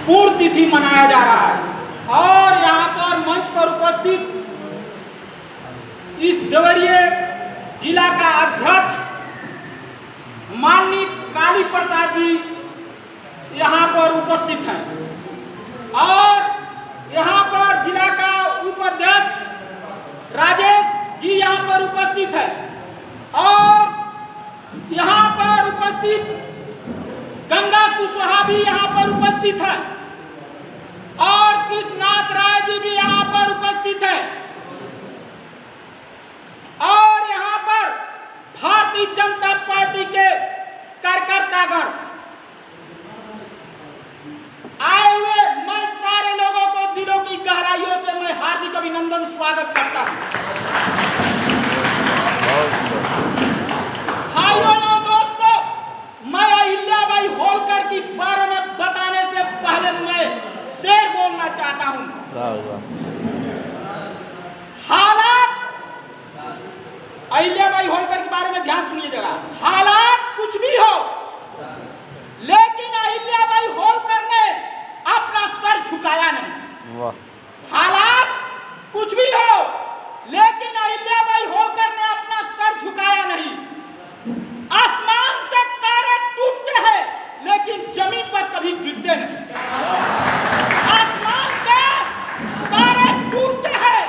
पूर्ण तिथि मनाया जा रहा है। और यहाँ पर मंच पर उपस्थित इस देवरिया जिला का अध्यक्ष माननीय काली प्रसाद जी यहाँ पर उपस्थित हैं और यहाँ पर जिला का उपाध्यक्ष राजेश जी यहाँ पर उपस्थित है और यहाँ पर उपस्थित गंगा कुशवाहा भी यहाँ पर उपस्थित है और कृष्णनाथ राय जी भी यहाँ पर उपस्थित है और यहाँ पर भारतीय जनता पार्टी के कार्यकर्तागण आए हुए, मैं सारे लोगों को दिलों की गहराइयों से मैं हार्दिक अभिनंदन स्वागत करता हूँ। भाइयों और दोस्तों, मैं अहिल्याबाई होलकर के बारे में बताने से पहले मैं शेर बोलना चाहता हूँ। हालात, अहिल्याबाई होलकर के बारे में ध्यान सुनिएगा। हालात कुछ भी हो, लेकिन अहिल्याबाई होलकर ने अपना सर झुकाया नहीं। हालात कुछ भी हो, लेकिन अहिल्याबाई होलकर ने अपना सर झुकाया नहीं। आसमान से तारे टूटते हैं, लेकिन जमीन पर कभी गिरते नहीं। आसमान से तारे टूटते हैं,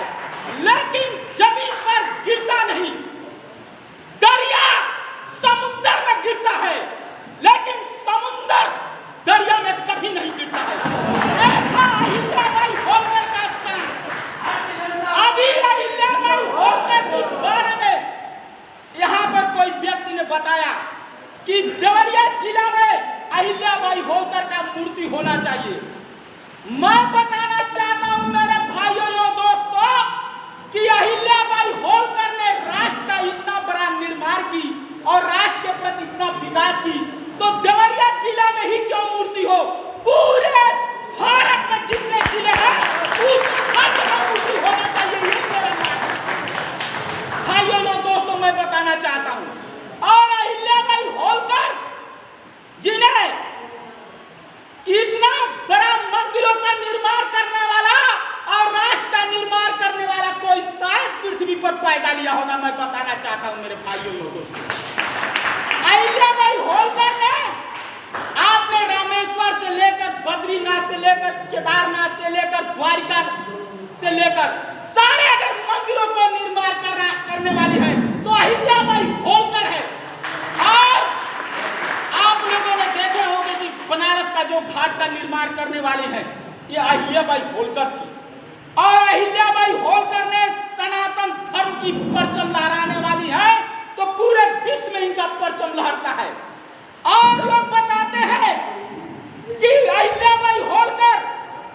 लेकिन जमीन पर गिरता नहीं। दरिया समुद्र में गिरता है, लेकिन समुद्र दरिया में कभी नहीं गिरता है। देखा अहिल्याबाई होलकर का सन। अभी अहिल्याबाई होलकर के बारे में यहाँ पर कोई व्यक्ति ने बताया कि देवरिया जिला में अहिल्याबाई होलकर का मूर्ति होना चाहिए। मैं बताना चाहता हूँ मेरे भाइयों और दोस्तों कि अहिल्याबाई होलकर ने राष्ट्र का इतना बड़ा निर्माण की और राष्ट्र के प्रति इतना विकास की, तो देवरिया जिला में ही क्यों मूर्ति हो? पूरे भारत में जितने जिले हैं उस हर जगह मूर्ति होना चाहिए, ये मेरा मानना है। भाइयों और दोस्तों, मैं बताना चाहता हूँ, और अहिल्याबाई होलकर जिन्हें इतना बड़ा मंदिरों का निर्माण करने वाला और राष्ट्र का निर्माण करने वाला कोई शायद पृथ्वी पर पैदा लिया होगा, मैं बताना चाहता हूं मेरे भाइयों और दोस्तों। अहिल्याबाई होलकर ने आपने रामेश्वर से लेकर बद्रीनाथ से लेकर केदारनाथ से लेकर द्वारिका से लेकर सारे अगर मंदिरों को निर्माण करने वाली है तो अहिल्याबाई होलकर है। और आप लोगों ने देखे होंगे कि बनारस का जो घाट का निर्माण करने वाली है ये अहिल्याबाई होलकर थी। और अहिल्याबाई होलकर ने सनातन धर्म की परचम लहराने वाली है, तो पूरे विश्व में इनका परचम लहरता है। और लोग बताते हैं कि अहिल्याबाई होलकर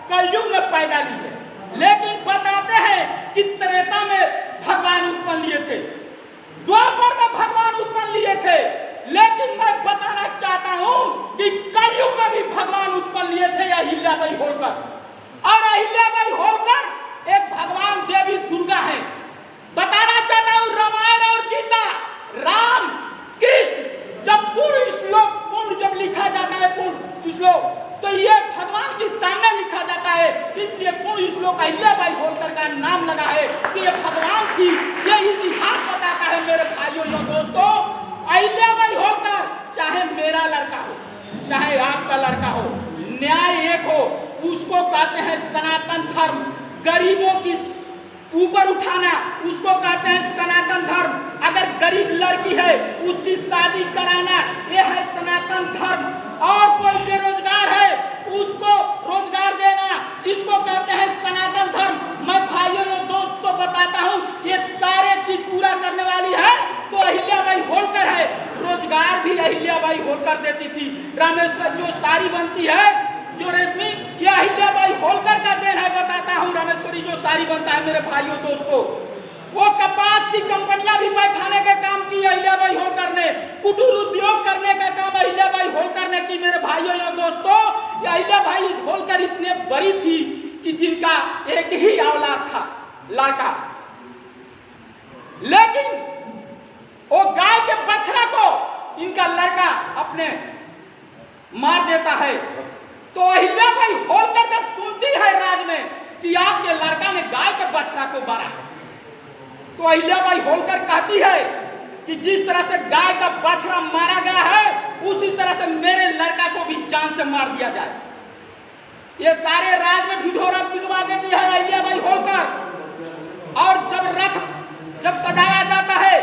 कलयुग में पैदा ली है, लेकिन बताते हैं कि त्रेता में भगवान उत्पन्न लिए थे, द्वापर में भगवान उत्पन्न लिए थे, लेकिन मैं बताना चाहता हूं कि कलयुग में भी भगवान उत्पन्न लिए थे अहिल्याबाई होलकर। और अहिल्याबाई होलकर एक भगवान देवी दुर्गा है। बताना चाहता हूं, रामायण और गीता, राम कृष्ण जब पूर्ण श्लोक जब लिखा जाता है पूर्ण श्लोक, तो ये भगवान के सामने लिखा जाता है, इसलिए पूर्ण श्लोक अहिल्याबाई होलकर का नाम लगा है कि ये भगवान की, ये इतिहास बताता है मेरे भाइयों और दोस्तों। अहिल्याबाई होलकर चाहे मेरा लड़का हो चाहे आपका लड़का हो, न्याय एक हो, उसको कहते हैं सनातन धर्म। गरीबों की ऊपर उठाना उसको कहते हैं सनातन धर्म। अगर गरीब लड़की है उसकी शादी कराना ये है सनातन धर्म। और कोई बेरोजगार है उसको रोजगार देना इसको कहते हैं सनातन धर्म। मैं भाइयों और दोस्तों को बताता हूँ ये सारे चीज पूरा करने वाली है तो अहिल्याबाई होलकर है। रोजगार भी अहिल्याबाई होलकर देती थी। रामेश्वर जो साड़ी बनती है जो रेशमी, ये अहिल्याबाई होलकर का देन है। बताता हूँ रामेश्वरी जो साड़ी बनता है मेरे भाइयों दोस्तों, वो कपास की कंपनियां भी बैठाने का काम की अहिल्याबाई होलकर ने। कुटीर उद्योग करने का काम अहिल्याबाई होलकर ने की मेरे भाइयों और दोस्तों। ये अहिल्याबाई होलकर इतने बड़ी थी कि जिनका एक ही औलाद था, लड़का, लेकिन वो गाय के बछड़ा को इनका लड़का अपने मार देता है। तो अहिल्याबाई होलकर जब सुनती है राज में कि आपके लड़का ने गाय के बछड़ा को मारा है, तो अहिल्याबाई होलकर कहती है कि जिस तरह से गाय का बछड़ा मारा गया है उसी तरह से मेरे लड़का को भी जान से मार दिया जाए। ये सारे राज में ढिढोरा पिटवा देती है अहिल्याबाई होलकर। और जब सजाया जाता है,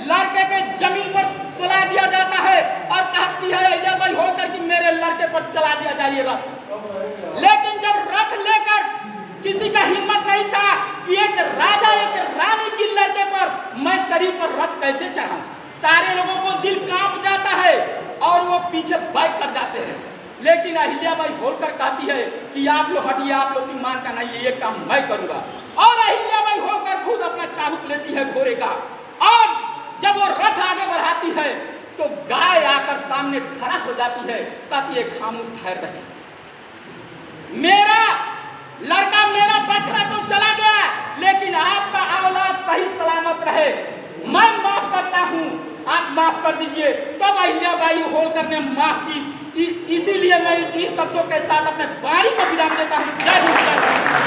लड़के के जमीन पर सुला दिया जाता है और कहती है अहिल्याबाई होलकर कि मेरे लड़के पर चला दिया जाए रथ। लेकिन जब रथ लेकर किसी का हिम्मत नहीं था कि एक राजा एक रानी की लड़के पर मैं शरीर पर रथ कैसे चढ़ाऊं, सारे लोगों को दिल कांप जाता है और वो पीछे बैठ कर जाते हैं। लेकिन अहिल्याबाई होलकर कहती है कि आप लोग हटिए, आप लोग की मान का नहीं है, ये काम मैं करूंगा। और अहिल्याबाई होलकर खुद अपना चाबुक लेती है घोड़े का, और जब वो रथ आगे बढ़ाती है तो गाय आकर सामने खड़ा हो जाती है, कहती है खामोश ठहर रहे, मेरा लड़का मेरा बछड़ा तो चला गया लेकिन आपका औलाद सही सलामत रहे, मैं माफ करता हूं, आप माफ कर दीजिए। तब अहिल्याबाई होलकर ने माफ की। इसीलिए मैं इन्हीं शब्दों के साथ अपने वाणी को विराम देता हूं। जय हिंद।